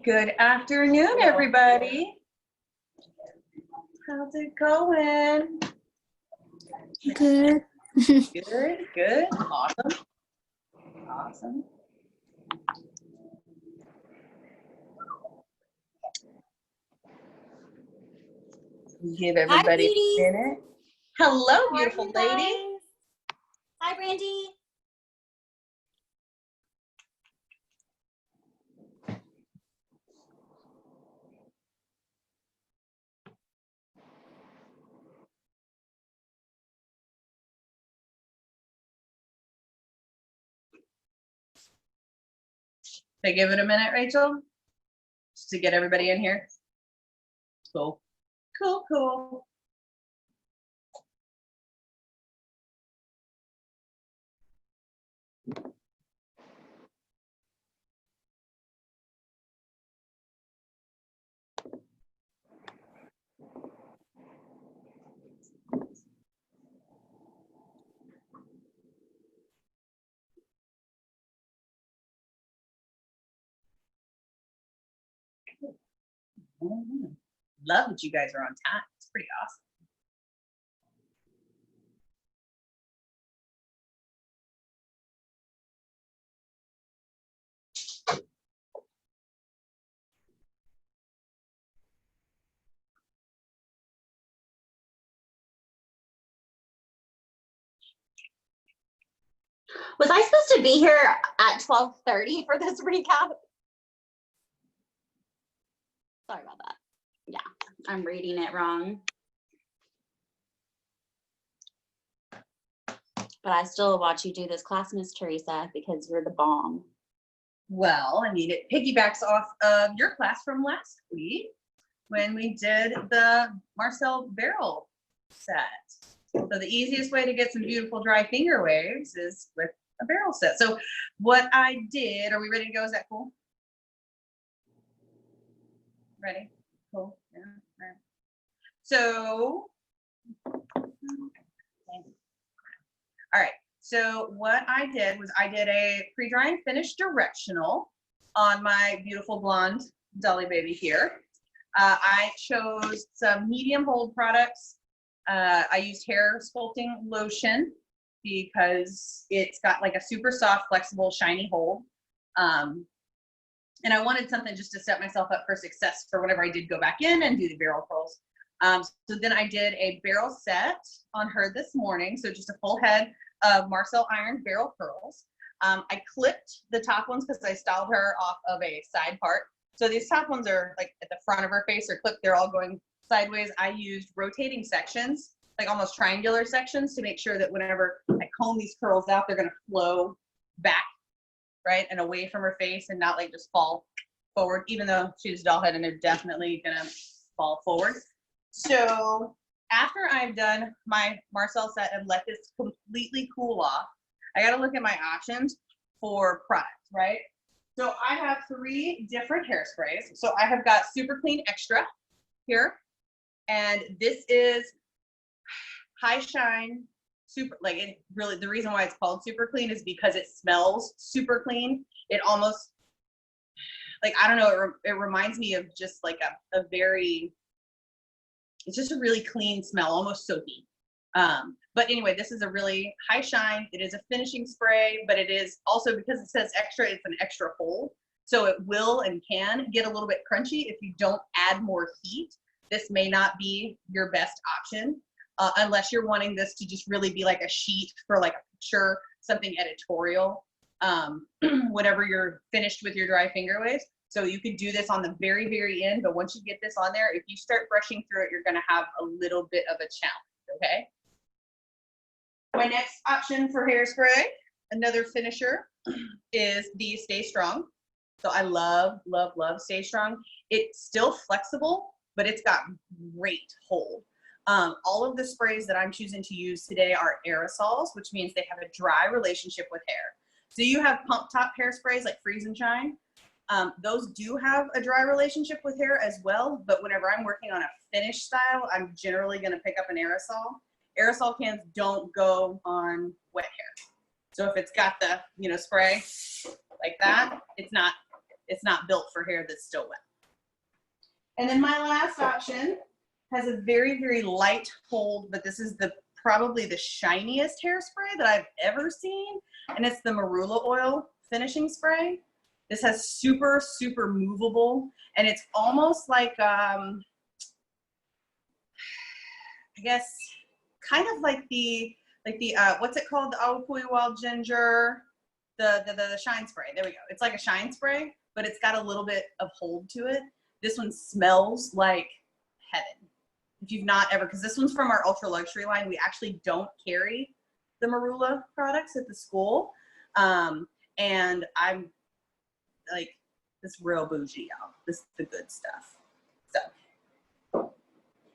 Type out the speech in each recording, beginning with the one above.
Good afternoon, everybody. How's it going? Good. Good, good, awesome, awesome. Give everybody a minute. Hello, beautiful lady. Hi, Brandy. They give it a minute, Rachel, just to get everybody in here. Cool, cool, cool. Love that you guys are on time. It's pretty awesome. Was I supposed to be here at 12:30 for this recap? Sorry about that. Yeah, I'm reading it wrong. But I still watch you do this class, Miss Teresa, because you're the bomb. Well, I mean, it piggybacks off of your class from last week when we did the Marcel barrel set. So the easiest way to get some beautiful dry finger waves is with a barrel set. So what I did, are we ready to go? Is that cool? Ready? Cool. Yeah. All right. So, all right. So what I did was I did a pre-dry and finish directional on my beautiful blonde Dolly baby here. I chose some medium hold products. I used hair sculpting lotion because it's got like a super soft, flexible, shiny hold. And I wanted something just to set myself up for success for whenever I did go back in and do the barrel curls. So then I did a barrel set on her this morning. So just a full head of Marcel iron barrel curls. I clipped the top ones because I styled her off of a side part. So these top ones are like at the front of her face, they're clipped, they're all going sideways. I used rotating sections, like almost triangular sections, to make sure that whenever I comb these curls out, they're gonna flow back, right, and away from her face and not like just fall forward, even though she's a doll head and they're definitely gonna fall forward. So after I've done my Marcel set and let this completely cool off, I gotta look at my options for products, right? So I have 3 different hairsprays. So I have got Super Clean Extra here, and this is high shine, super, like it really, the reason why it's called Super Clean is because it smells super clean. It almost, like, I don't know, it reminds me of just like a very, it's just a really clean smell, almost soapy. But anyway, this is a really high shine. It is a finishing spray, but it is also, because it says extra, it's an extra hold. So it will and can get a little bit crunchy if you don't add more heat. This may not be your best option unless you're wanting this to just really be like a sheet for like a picture, something editorial, whenever you're finished with your dry finger waves. So you could do this on the very, very end, but once you get this on there, if you start brushing through it, you're gonna have a little bit of a challenge, okay? My next option for hairspray, another finisher, is the Stay Strong. So I love, love, love Stay Strong. It's still flexible, but it's got great hold. All of the sprays that I'm choosing to use today are aerosols, which means they have a dry relationship with hair. So you have pump top hairsprays like Freeze and Shine. Those do have a dry relationship with hair as well, but whenever I'm working on a finish style, I'm generally gonna pick up an aerosol. Aerosol cans don't go on wet hair. So if it's got the, spray like that, it's It's not built for hair that's still wet. And then my last option has a very, very light hold, but this is probably the shiniest hairspray that I've ever seen. And it's the Marula Oil Finishing Spray. This has super, super movable, and it's almost like, I guess, kind of like the what's it called? The Awapui Wild Ginger, the shine spray. There we go. It's like a shine spray, but it's got a little bit of hold to it. This one smells like heaven. If you've not ever, because this one's from our ultra luxury line. We actually don't carry the Marula products at the school. And I'm like, this real bougie, y'all. This is the good stuff. So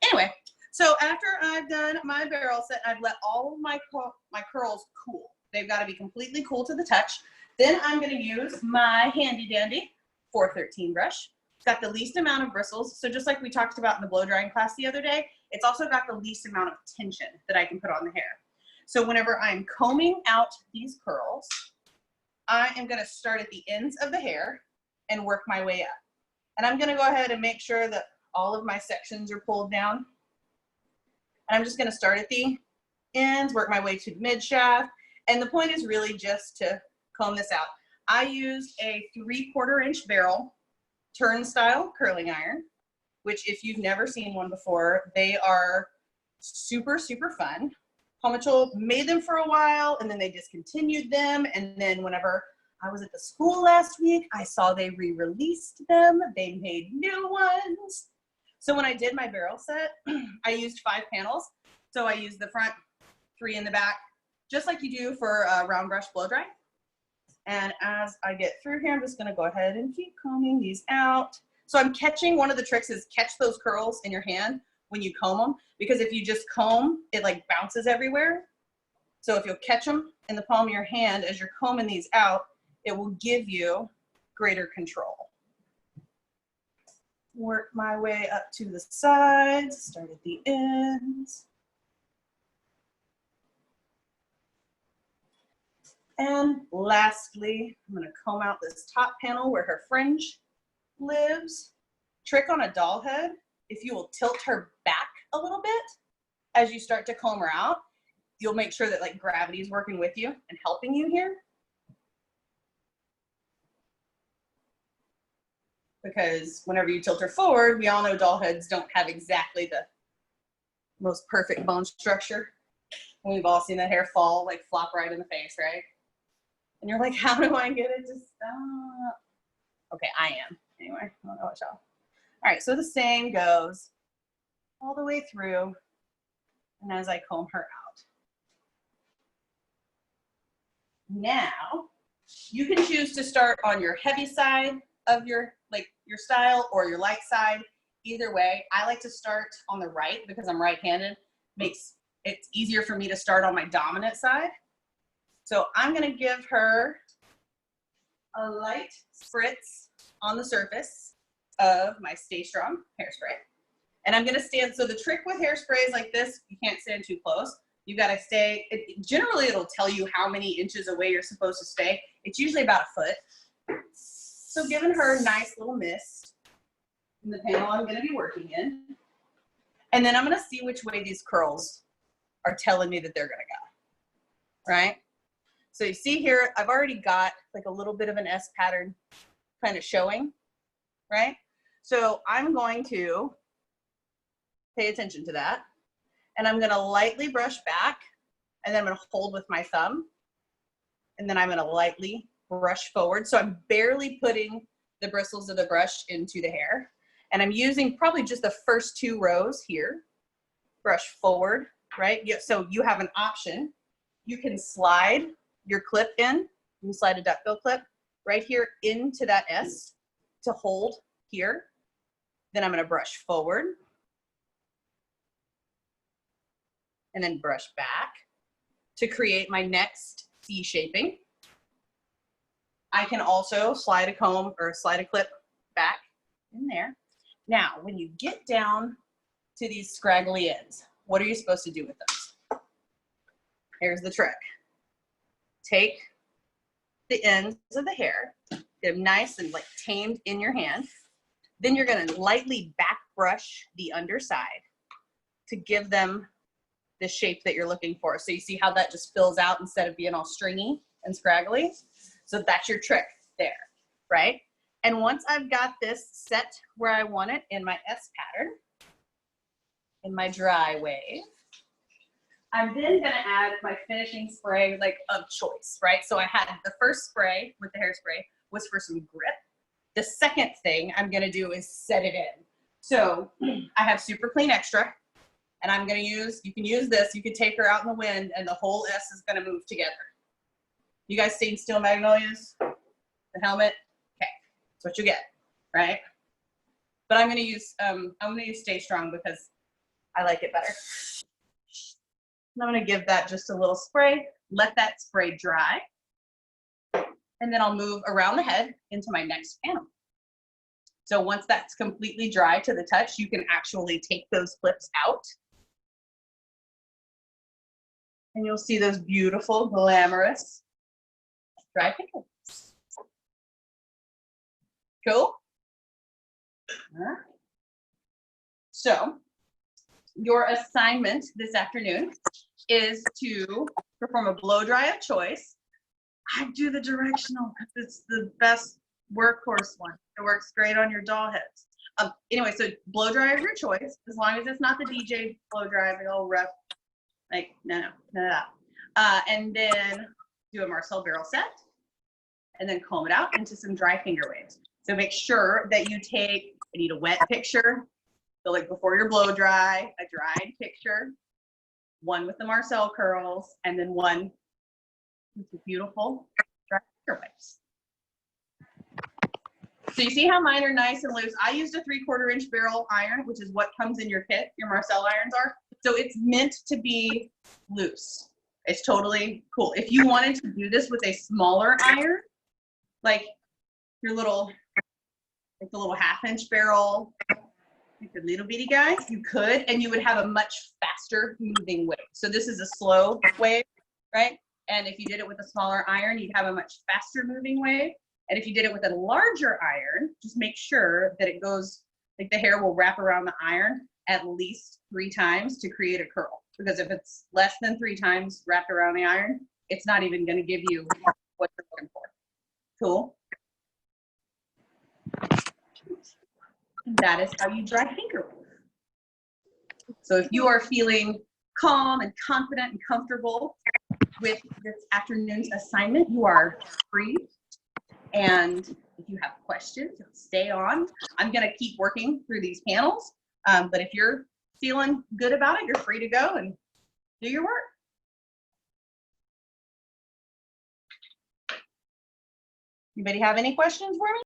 anyway, so after I've done my barrel set, I've let all of my curls cool. They've got to be completely cool to the touch. Then I'm going to use my handy dandy 413 brush. It's got the least amount of bristles. So just like we talked about in the blow drying class the other day, it's also got the least amount of tension that I can put on the hair. So whenever I'm combing out these curls, I am going to start at the ends of the hair and work my way up. And I'm going to go ahead and make sure that all of my sections are pulled down. And I'm just going to start at the ends, work my way to the mid shaft. And the point is really just to comb this out. I used a 3/4 inch barrel turnstile curling iron, which if you've never seen one before, they are super, super fun. Paul Mitchell made them for a while and then they discontinued them. And then whenever I was at the school last week, I saw they re-released them. They made new ones. So when I did my barrel set, I used 5 panels. So I used the front, 3 in the back, just like you do for a round brush blow dry. And as I get through here, I'm just gonna go ahead and keep combing these out. So I'm catching, one of the tricks is catch those curls in your hand when you comb them, because if you just comb, it like bounces everywhere. So if you'll catch them in the palm of your hand as you're combing these out, it will give you greater control. Work my way up to the sides, start at the ends. And lastly, I'm going to comb out this top panel where her fringe lives. Trick on a doll head, if you will tilt her back a little bit as you start to comb her out, you'll make sure that like gravity is working with you and helping you here. Because whenever you tilt her forward, we all know doll heads don't have exactly the most perfect bone structure. And we've all seen that hair fall, like flop right in the face, right? And you're like, how do I get it to stop? Okay, I am. Anyway, I don't know what y'all. All right, so the same goes all the way through. And as I comb her out. Now, you can choose to start on your heavy side of your style or your light side. Either way, I like to start on the right because I'm right-handed. Makes it easier for me to start on my dominant side. So I'm going to give her a light spritz on the surface of my Stay Strong hairspray. And I'm going to stand, so the trick with hairsprays like this, you can't stand too close. You got to stay, generally it'll tell you how many inches away you're supposed to stay. It's usually about a foot. So giving her a nice little mist in the panel I'm going to be working in. And then I'm going to see which way these curls are telling me that they're going to go, right? So you see here, I've already got like a little bit of an S pattern kind of showing, right? So I'm going to pay attention to that. And I'm going to lightly brush back, and then I'm going to hold with my thumb. And then I'm going to lightly brush forward. So I'm barely putting the bristles of the brush into the hair. And I'm using probably just the first 2 rows here. Brush forward, right? So you have an option. You can slide your clip in. You can slide a duckbill clip right here into that S to hold here. Then I'm going to brush forward. And then brush back to create my next C shaping. I can also slide a comb or slide a clip back in there. Now, when you get down to these scraggly ends, what are you supposed to do with those? Here's the trick. Take the ends of the hair Get them nice and like tamed in your hand. Then you're gonna lightly back brush the underside to give them the shape that you're looking for. So you see how that just fills out instead of being all stringy and scraggly? So that's your trick there, right? And once I've got this set where I want it in my S pattern, in my dry wave, I'm then gonna add my finishing spray like of choice, right? So I had the first spray with the hairspray was for some grip. The second thing I'm gonna do is set it in. So I have Super Clean Extra, and I'm gonna use, you can use this, you can take her out in the wind and the whole S is gonna move together. You guys seen Steel Magnolias? The helmet? Okay, that's what you get, right? But I'm gonna use Stay Strong because I like it better. And I'm gonna give that just a little spray, let that spray dry, and then I'll move around the head into my next panel. So once that's completely dry to the touch, you can actually take those clips out. And you'll see those beautiful, glamorous dry pickles. Cool? All right. So your assignment this afternoon is to perform a blow dry of choice. I do the directional because it's the best workhorse one. It works great on your doll heads. Anyway, so blow dry of your choice, as long as it's not the DJ blow dry, the old rough, like no. And then do a Marcel barrel set, and then comb it out into some dry finger waves. So make sure that you take, I need a wet picture, so like before your blow dry, a dried picture, one with the Marcel curls, and then one with the beautiful dry finger waves. So you see how mine are nice and loose? I used a 3/4 inch barrel iron, which is what comes in your kit, your Marcel irons are. So it's meant to be loose. It's totally cool. If you wanted to do this with a smaller iron, like your little, like the little 1/2 inch barrel, like the little bitty guy, you could, and you would have a much faster moving wave. So this is a slow wave, right? And if you did it with a smaller iron, you'd have a much faster moving wave. And if you did it with a larger iron, just make sure that it goes, like the hair will wrap around the iron at least 3 times to create a curl. Because if it's less than 3 times wrapped around the iron, it's not even gonna give you what you're looking for. Cool? And that is how you dry finger wave. So if you are feeling calm and confident and comfortable with this afternoon's assignment, you are free. And if you have questions, stay on. I'm gonna keep working through these panels, but if you're feeling good about it, you're free to go and do your work. Anybody have any questions for me?